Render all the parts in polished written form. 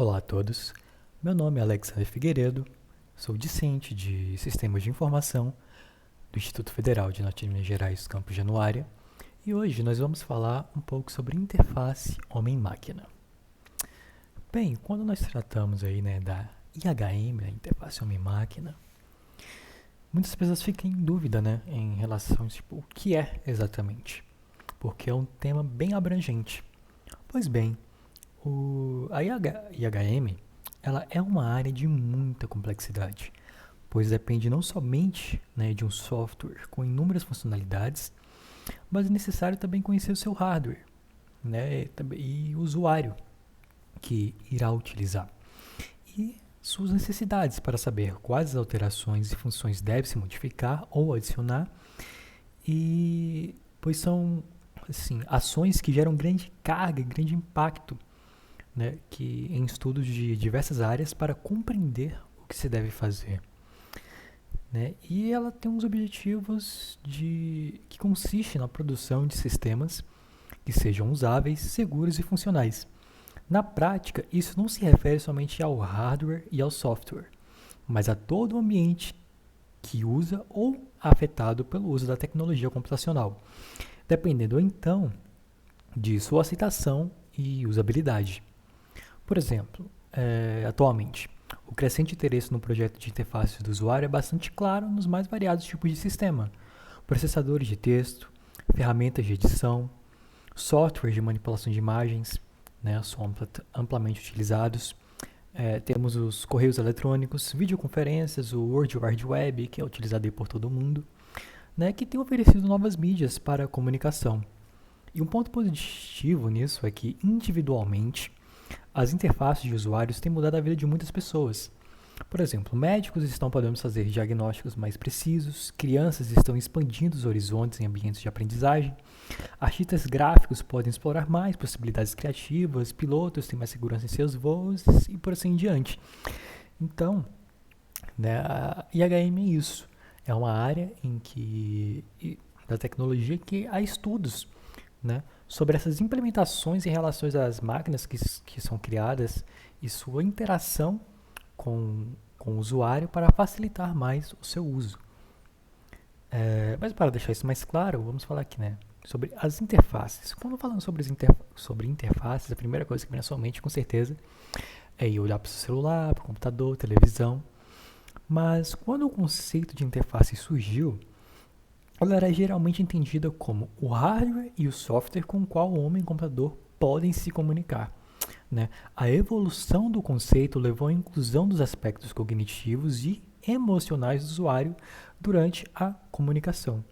Olá a todos, meu nome é Alexandre Figueiredo, sou discente de Sistemas de Informação do Instituto Federal de Norte de Minas Gerais, Campus Januária, e hoje nós vamos falar um pouco sobre interface homem-máquina. Bem, quando nós tratamos aí, da IHM, a interface homem-máquina, muitas pessoas ficam em dúvida, em relação o que é exatamente, porque é um tema bem abrangente. Pois bem, a IHM ela é uma área de muita complexidade, pois depende não somente de um software com inúmeras funcionalidades, mas é necessário também conhecer o seu hardware, e o usuário que irá utilizar, e suas necessidades para saber quais alterações e funções deve se modificar ou adicionar, e pois são ações que geram grande carga e grande impacto que em estudos de diversas áreas para compreender o que se deve fazer. E ela tem uns objetivos que consistem na produção de sistemas que sejam usáveis, seguros e funcionais. Na prática, isso não se refere somente ao hardware e ao software, mas a todo o ambiente que usa ou afetado pelo uso da tecnologia computacional, dependendo então de sua aceitação e usabilidade. Por exemplo, atualmente, o crescente interesse no projeto de interface do usuário é bastante claro nos mais variados tipos de sistema: processadores de texto, ferramentas de edição, softwares de manipulação de imagens, são amplamente utilizados. Temos os correios eletrônicos, videoconferências, o World Wide Web, que é utilizado aí por todo mundo, que tem oferecido novas mídias para a comunicação. E um ponto positivo nisso é que, individualmente, as interfaces de usuários têm mudado a vida de muitas pessoas. Por exemplo, médicos estão podendo fazer diagnósticos mais precisos, crianças estão expandindo os horizontes em ambientes de aprendizagem, artistas gráficos podem explorar mais possibilidades criativas, pilotos têm mais segurança em seus voos e por assim em diante. Então, a IHM é isso. É uma área da tecnologia que há estudos sobre essas implementações em relação às máquinas que são criadas e sua interação com o usuário para facilitar mais o seu uso. Mas para deixar isso mais claro, vamos falar aqui sobre as interfaces. Quando falando sobre interfaces, a primeira coisa que vem na sua mente, com certeza, é ir olhar para o seu celular, para o computador, televisão. Mas quando o conceito de interface surgiu, ela era geralmente entendida como o hardware e o software com o qual o homem e o computador podem se comunicar. A evolução do conceito levou à inclusão dos aspectos cognitivos e emocionais do usuário durante a comunicação.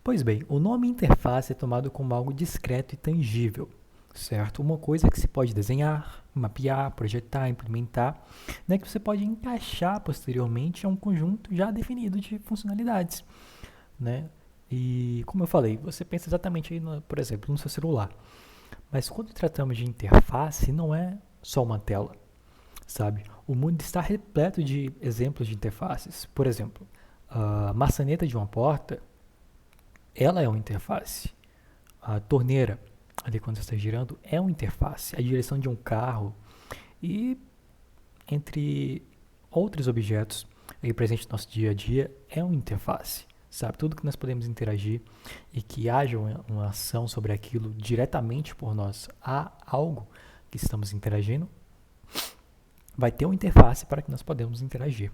Pois bem, o nome interface é tomado como algo discreto e tangível, certo? Uma coisa que se pode desenhar, mapear, projetar, implementar, que você pode encaixar posteriormente a um conjunto já definido de funcionalidades. E como eu falei, você pensa exatamente aí, por exemplo, no seu celular. Mas quando tratamos de interface, não é só uma tela, sabe? O mundo está repleto de exemplos de interfaces. Por exemplo, a maçaneta de uma porta, ela é uma interface. A torneira, ali quando você está girando, é uma interface. A direção de um carro e entre outros objetos aí presentes no nosso dia a dia é uma interface. Sabe, tudo que nós podemos interagir e que haja uma ação sobre aquilo diretamente por nós, há algo que estamos interagindo, vai ter uma interface para que nós podemos interagir.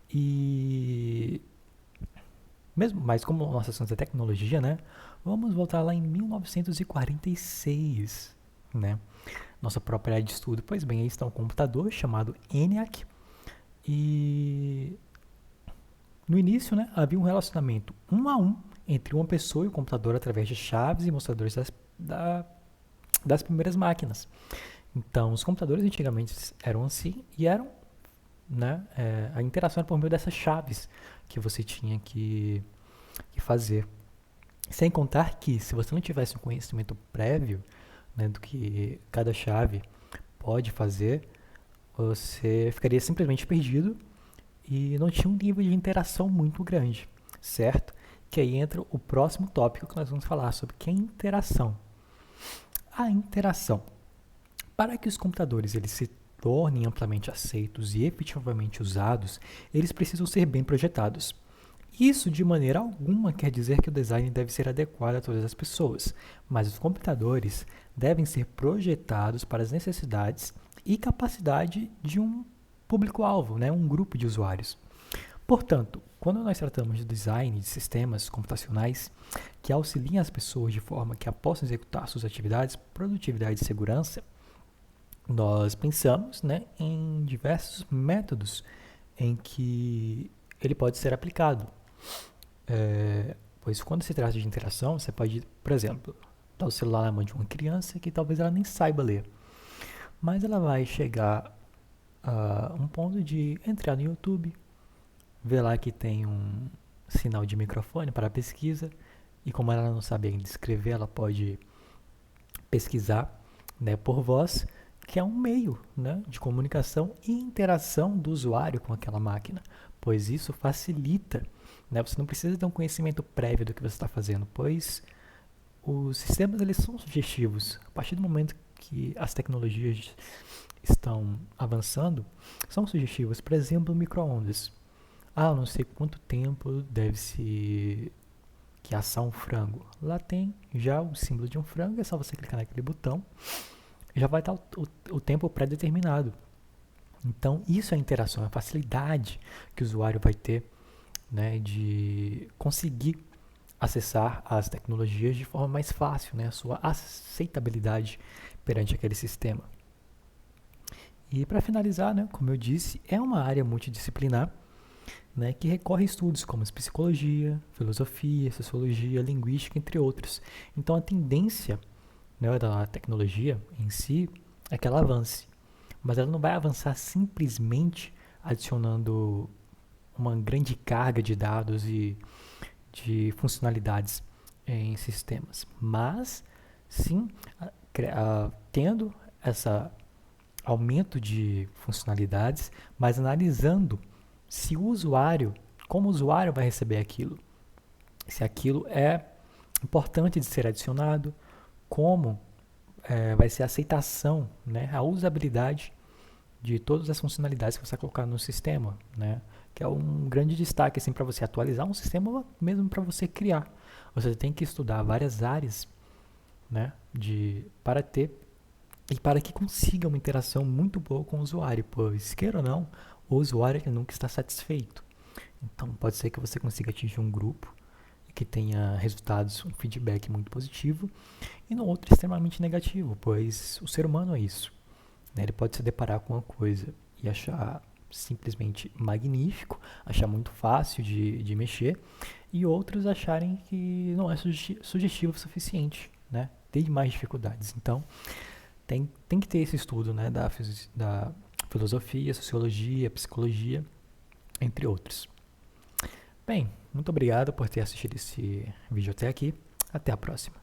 E mesmo, mas como o nosso assunto é tecnologia, vamos voltar lá em 1946, nossa própria área de estudo. Pois bem, aí está um computador chamado ENIAC e no início, havia um relacionamento 1 a 1 entre uma pessoa e o computador através de chaves e mostradores das primeiras máquinas. Então, os computadores antigamente eram assim e eram, a interação era por meio dessas chaves que você tinha que fazer. Sem contar que, se você não tivesse um conhecimento prévio do que cada chave pode fazer, você ficaria simplesmente perdido e não tinha um nível de interação muito grande, certo? Que aí entra o próximo tópico que nós vamos falar sobre, que é a interação. A interação. Para que os computadores eles se tornem amplamente aceitos e efetivamente usados, eles precisam ser bem projetados. Isso, de maneira alguma, quer dizer que o design deve ser adequado a todas as pessoas, mas os computadores devem ser projetados para as necessidades e capacidade de um público-alvo, né, um grupo de usuários. Portanto, quando nós tratamos de design de sistemas computacionais que auxiliem as pessoas de forma que possam executar suas atividades, produtividade e segurança, nós pensamos, né, em diversos métodos em que ele pode ser aplicado. Pois quando se trata de interação, você pode, por exemplo, dar o celular na mão de uma criança que talvez ela nem saiba ler, mas ela vai chegar a um ponto de entrar no YouTube, ver lá que tem um sinal de microfone para pesquisa, e como ela não sabe ainda escrever, ela pode pesquisar, né, por voz, que é um meio, né, de comunicação e interação do usuário com aquela máquina, pois isso facilita, né, você não precisa ter um conhecimento prévio do que você está fazendo, pois os sistemas eles são sugestivos. A partir do momento que as tecnologias estão avançando, são sugestivos. Por exemplo, micro-ondas. Eu não sei quanto tempo deve-se que assar um frango. Lá tem já o símbolo de um frango, é só você clicar naquele botão, já vai estar o tempo pré-determinado. Então, isso é a interação, é a facilidade que o usuário vai ter, né, de conseguir acessar as tecnologias de forma mais fácil, né, a sua aceitabilidade perante aquele sistema. E para finalizar, né, como eu disse, é uma área multidisciplinar, né, que recorre a estudos como psicologia, filosofia, sociologia, linguística, entre outros. Então a tendência, né, da tecnologia em si é que ela avance, mas ela não vai avançar simplesmente adicionando uma grande carga de dados e de funcionalidades em sistemas, mas sim tendo esse aumento de funcionalidades, mas analisando se o usuário, como o usuário vai receber aquilo, se aquilo é importante de ser adicionado, como vai ser a aceitação, né, a usabilidade de todas as funcionalidades que você vai colocar no sistema, né, que é um grande destaque assim, para você atualizar um sistema, mesmo para você criar. Você tem que estudar várias áreas, né, para ter e para que consiga uma interação muito boa com o usuário, pois, queira ou não, o usuário ele nunca está satisfeito. Então, pode ser que você consiga atingir um grupo que tenha resultados, um feedback muito positivo, e no outro extremamente negativo, pois o ser humano é isso, né? Ele pode se deparar com uma coisa e achar simplesmente magnífico, achar muito fácil de mexer, e outros acharem que não é sugestivo o suficiente, né? Tem mais dificuldades. Então, tem que ter esse estudo, né, da filosofia, sociologia, psicologia, entre outros. Bem, muito obrigado por ter assistido esse vídeo até aqui. Até a próxima.